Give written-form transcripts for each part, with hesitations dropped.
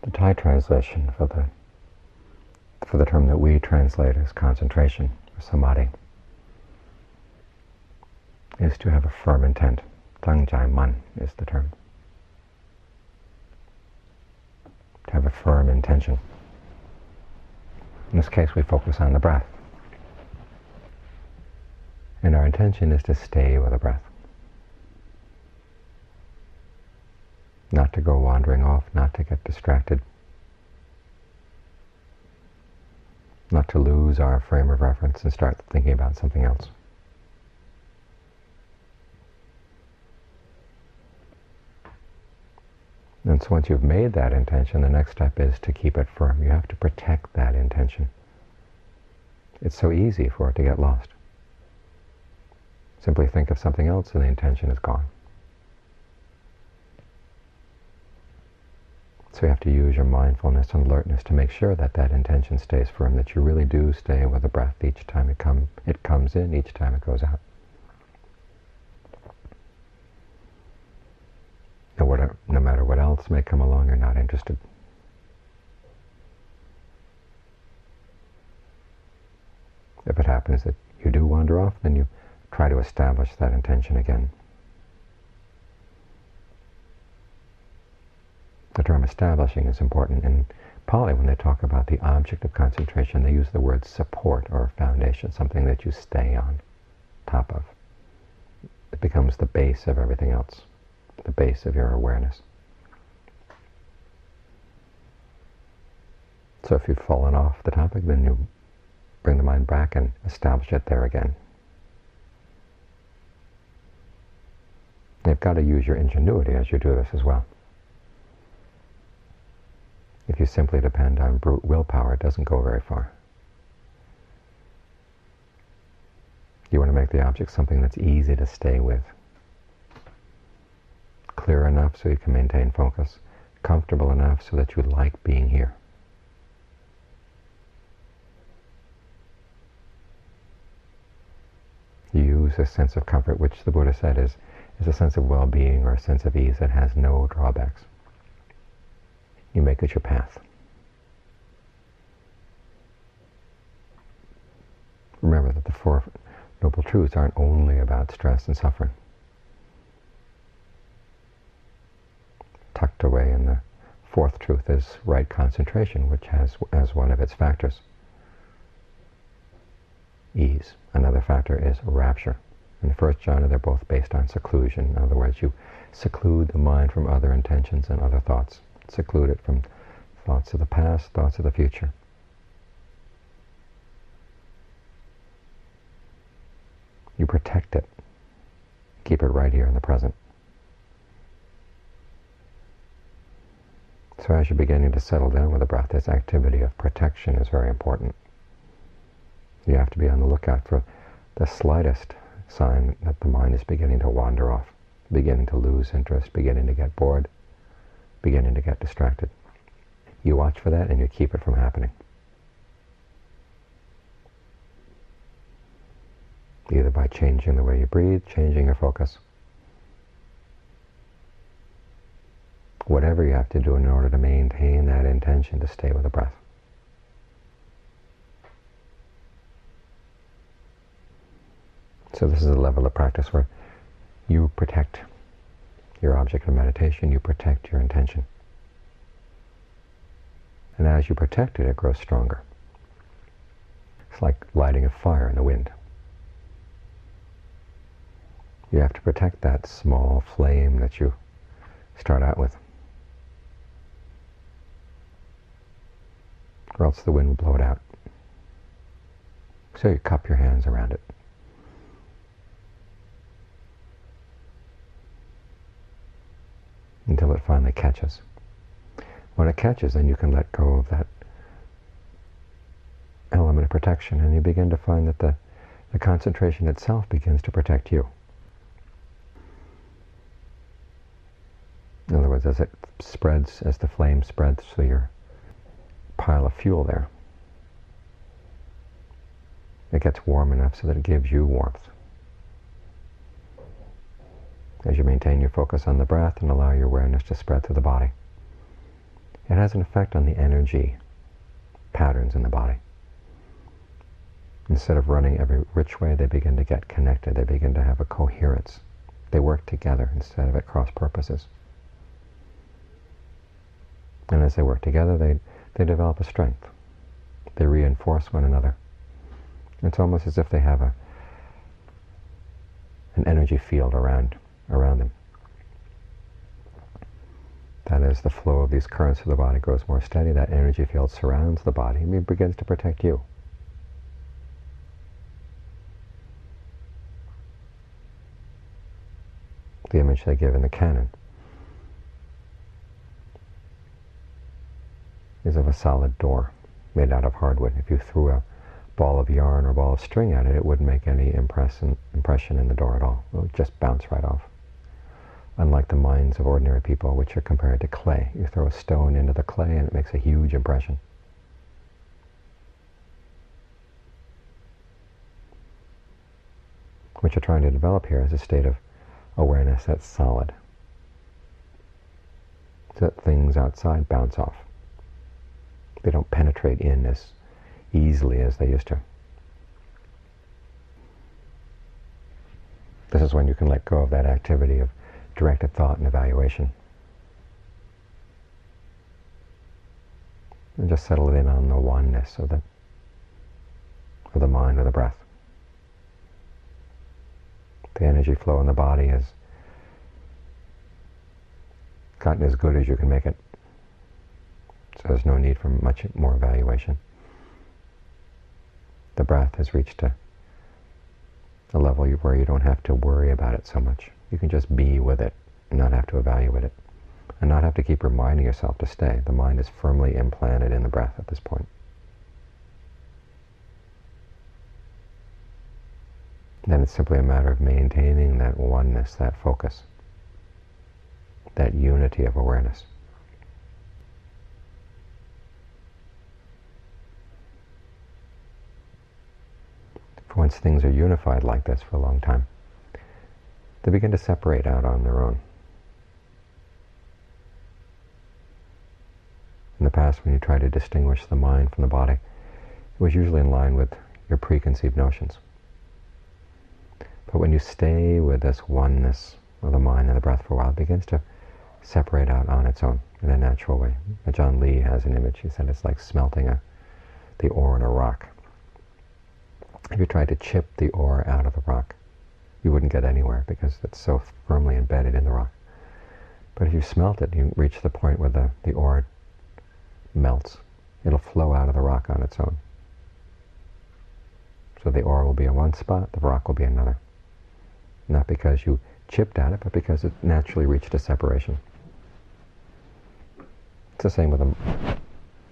The Thai translation for the term that we translate as concentration or samadhi is to have a firm intent. Tang Jai Man is the term. To have a firm intention. In this case, we focus on the breath. And our intention is to stay with the breath. Not to go wandering off, not to get distracted. Not to lose our frame of reference and start thinking about something else. And so once you've made that intention, the next step is to keep it firm. You have to protect that intention. It's so easy for it to get lost. Simply think of something else and the intention is gone. So you have to use your mindfulness and alertness to make sure that that intention stays firm, that you really do stay with the breath each time it comes in, each time it goes out. No matter what else may come along, you're not interested. If it happens that you do wander off, then you try to establish that intention again. The term establishing is important. In Pali, when they talk about the object of concentration, they use the word support or foundation, something that you stay on top of. It becomes the base of everything else, the base of your awareness. So if you've fallen off the topic, then you bring the mind back and establish it there again. You've got to use your ingenuity as you do this as well. If you simply depend on brute willpower, it doesn't go very far. You want to make the object something that's easy to stay with. Clear enough so you can maintain focus. Comfortable enough so that you like being here. You use a sense of comfort, which the Buddha said is a sense of well-being or a sense of ease that has no drawbacks. You make it your path. Remember that the Four Noble Truths aren't only about stress and suffering. Tucked away in the fourth truth is right concentration, which has as one of its factors ease. Another factor is rapture. In the first jhana, they're both based on seclusion. In other words, you seclude the mind from other intentions and other thoughts. Seclude it from thoughts of the past, thoughts of the future. You protect it. Keep it right here in the present. So as you're beginning to settle down with the breath, this activity of protection is very important. You have to be on the lookout for the slightest sign that the mind is beginning to wander off, beginning to lose interest, beginning to get bored, beginning to get distracted. You watch for that and you keep it from happening. Either by changing the way you breathe, changing your focus. Whatever you have to do in order to maintain that intention to stay with the breath. So this is a level of practice where you protect your object of meditation, you protect your intention. And as you protect it, it grows stronger. It's like lighting a fire in the wind. You have to protect that small flame that you start out with, or else the wind will blow it out. So you cup your hands around it. Until it finally catches. When it catches, then you can let go of that element of protection, and you begin to find that the concentration itself begins to protect you. In other words, as it spreads, as the flame spreads through your pile of fuel there, it gets warm enough so that it gives you warmth. As you maintain your focus on the breath and allow your awareness to spread through the body, it has an effect on the energy patterns in the body. Instead of running every which way, they begin to get connected. They begin to have a coherence. They work together instead of at cross purposes. And as they work together, they develop a strength. They reinforce one another. It's almost as if they have an energy field around them. That as the flow of these currents of the body grows more steady, that energy field surrounds the body and begins to protect you. The image they give in the canon is of a solid door made out of hardwood. If you threw a ball of yarn or a ball of string at it, it wouldn't make any impression in the door at all. It would just bounce right off. Unlike the minds of ordinary people, which are compared to clay. You throw a stone into the clay and it makes a huge impression. What you're trying to develop here is a state of awareness that's solid, so that things outside bounce off. They don't penetrate in as easily as they used to. This is when you can let go of that activity of directed thought and evaluation. And just settle it in on the oneness of the mind or the breath. The energy flow in the body has gotten as good as you can make it. So there's no need for much more evaluation. The breath has reached a level where you don't have to worry about it so much. You can just be with it and not have to evaluate it. And not have to keep reminding yourself to stay. The mind is firmly implanted in the breath at this point. Then it's simply a matter of maintaining that oneness, that focus, that unity of awareness. For once things are unified like this for a long time, they begin to separate out on their own. In the past, when you try to distinguish the mind from the body, it was usually in line with your preconceived notions. But when you stay with this oneness of the mind and the breath for a while, it begins to separate out on its own in a natural way. John Lee has an image. He said it's like smelting the ore in a rock. If you tried to chip the ore out of the rock, you wouldn't get anywhere because it's so firmly embedded in the rock. But if you smelt it, you reach the point where the ore melts. It'll flow out of the rock on its own. So the ore will be in one spot, the rock will be another. Not because you chipped at it, but because it naturally reached a separation. It's the same with the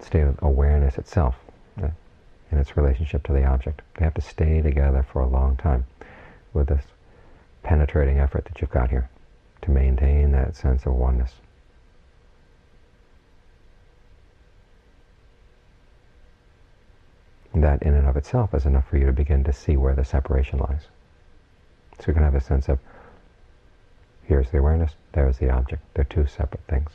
state of awareness itself, in its relationship to the object. They have to stay together for a long time with this penetrating effort that you've got here to maintain that sense of oneness. And that in and of itself is enough for you to begin to see where the separation lies. So you can have a sense of, here's the awareness, there's the object. They're two separate things.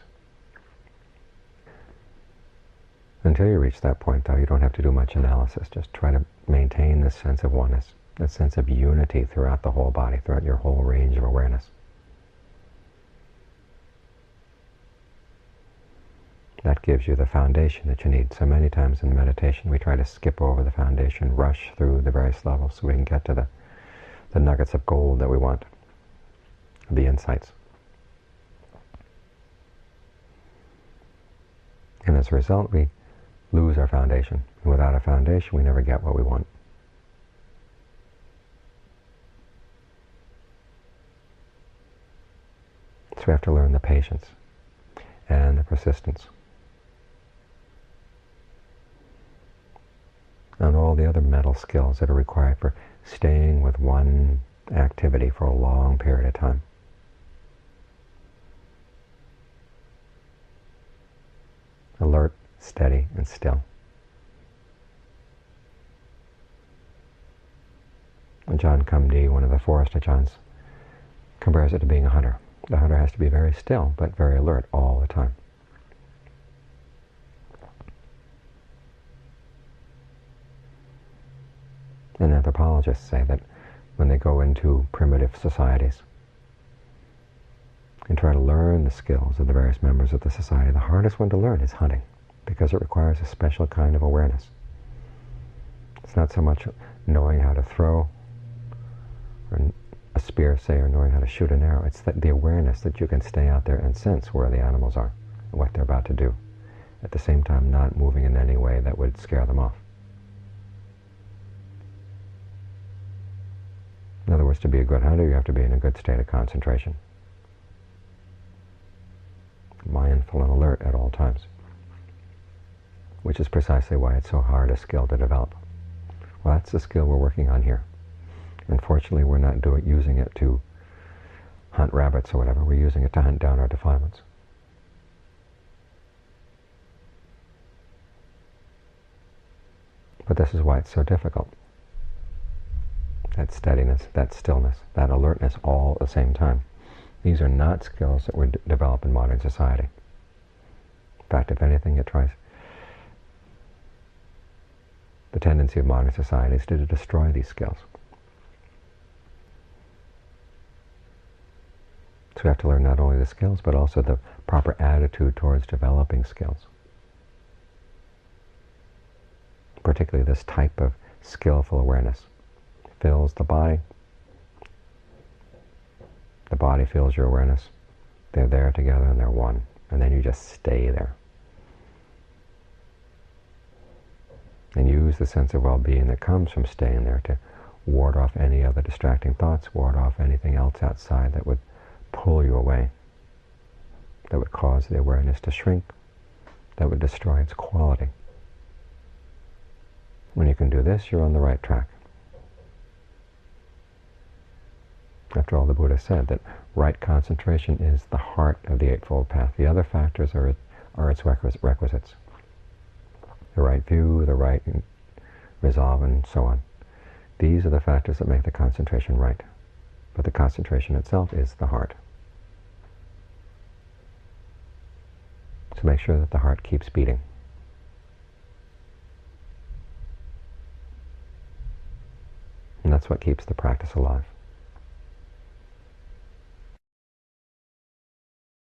Until you reach that point, though, you don't have to do much analysis. Just try to maintain this sense of oneness, this sense of unity throughout the whole body, throughout your whole range of awareness. That gives you the foundation that you need. So many times in meditation, we try to skip over the foundation, rush through the various levels so we can get to the nuggets of gold that we want, the insights. And as a result, we lose our foundation. And without a foundation, we never get what we want. So we have to learn the patience and the persistence and all the other mental skills that are required for staying with one activity for a long period of time. Alert, steady, and still. John Cumdee, one of the Forest Ajahns, compares it to being a hunter. The hunter has to be very still, but very alert all the time. And anthropologists say that when they go into primitive societies and try to learn the skills of the various members of the society, the hardest one to learn is hunting, because it requires a special kind of awareness. It's not so much knowing how to throw or a spear, say, or knowing how to shoot an arrow. It's the awareness that you can stay out there and sense where the animals are and what they're about to do, at the same time not moving in any way that would scare them off. In other words, to be a good hunter, you have to be in a good state of concentration, mindful and alert at all times, which is precisely why it's so hard a skill to develop. Well, that's the skill we're working on here. Unfortunately, we're not using it to hunt rabbits or whatever. We're using it to hunt down our defilements. But this is why it's so difficult. That steadiness, that stillness, that alertness all at the same time. These are not skills that would develop in modern society. In fact, if anything, the tendency of modern society is to destroy these skills. So we have to learn not only the skills, but also the proper attitude towards developing skills. Particularly this type of skillful awareness fills the body. The body feels your awareness. They're there together and they're one. And then you just stay there. And use the sense of well-being that comes from staying there to ward off any other distracting thoughts, ward off anything else outside that would pull you away, that would cause the awareness to shrink, that would destroy its quality. When you can do this, you're on the right track. After all, the Buddha said that right concentration is the heart of the Eightfold Path. The other factors are its requisites. The right view, the right resolve, and so on. These are the factors that make the concentration right. But the concentration itself is the heart. So make sure that the heart keeps beating. And that's what keeps the practice alive.